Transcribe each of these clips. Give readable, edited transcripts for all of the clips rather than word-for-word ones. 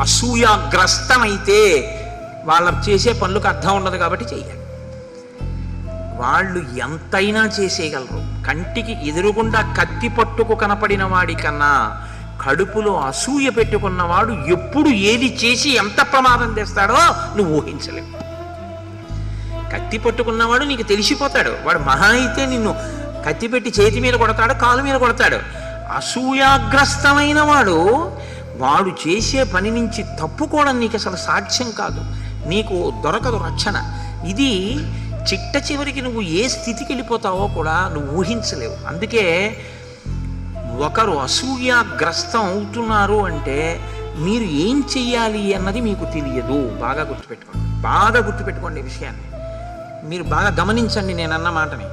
అసూయాగ్రస్తమైతే వాళ్ళ చేసే పనులకు అర్థం ఉండదు కాబట్టి చెయ్యాలి. వాళ్ళు ఎంతైనా చేసేయగలరు. కంటికి ఎదురుగుండా కత్తి పట్టుకు కనపడిన వాడికన్నా కడుపులో అసూయ పెట్టుకున్నవాడు ఎప్పుడు ఏది చేసి ఎంత ప్రమాదం తెస్తాడో నువ్వు ఊహించలేవు. కత్తి పట్టుకున్నవాడు నీకు తెలిసిపోతాడు. వాడు మహా అయితే నిన్ను కత్తి పెట్టి చేతి మీద కొడతాడు, కాలు మీద కొడతాడు. అసూయాగ్రస్తమైన వాడు చేసే పని నుంచి తప్పుకోవడం నీకు అసలు సాధ్యం కాదు. నీకు దొరకదు రక్షణ. ఇది చిట్ట చివరికి నువ్వు ఏ స్థితికి వెళ్ళిపోతావో కూడా నువ్వు ఊహించలేవు. అందుకే ఒకరు అసూయాగ్రస్తం అవుతున్నారు అంటే మీరు ఏం చెయ్యాలి అన్నది మీకు తెలియదు. బాగా గుర్తుపెట్టుకోండి ఈ విషయాన్ని. మీరు బాగా గమనించండి నేనన్న మాటని.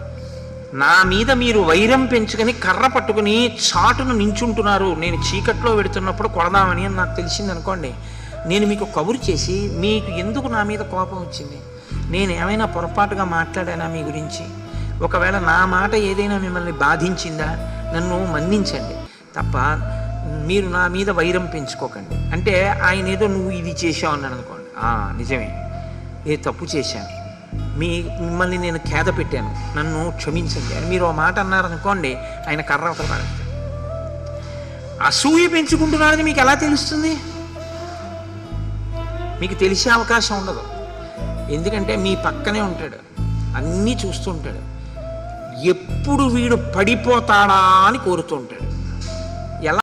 నా మీద మీరు వైరం పెంచుకొని కర్ర పట్టుకుని చాటును నించుంటున్నారు, నేను చీకట్లో వెడుతున్నప్పుడు కొడదామని అని నాకు తెలిసింది అనుకోండి. నేను మీకు కబురు చేసి మీకు ఎందుకు నా మీద కోపం వచ్చింది, నేను ఏమైనా పొరపాటుగా మాట్లాడానా మీ గురించి, ఒకవేళ నా మాట ఏదైనా మిమ్మల్ని బాధించిందా, నన్ను మన్నించండి తప్ప మీరు నా మీద వైరం పెంచుకోకండి. అంటే ఆయన ఏదో నువ్వు ఇది చేసావు అన్నాడు అనుకోండి, నిజమే ఏ తప్పు చేశాను, మిమ్మల్ని నేను ఖేద పెట్టాను, నన్ను క్షమించండి అని మీరు ఆ మాట అన్నారనుకోండి, ఆయన కర్ర అవతల పడతాడు. అసూయ పెంచుకుంటున్నాడని మీకు ఎలా తెలుస్తుంది? మీకు తెలిసే అవకాశం ఉండదు. ఎందుకంటే మీ పక్కనే ఉంటాడు, అన్నీ చూస్తూ ఉంటాడు. ఎప్పుడు వీడు పడిపోతాడా అని కోరుతూ ఉంటాడు.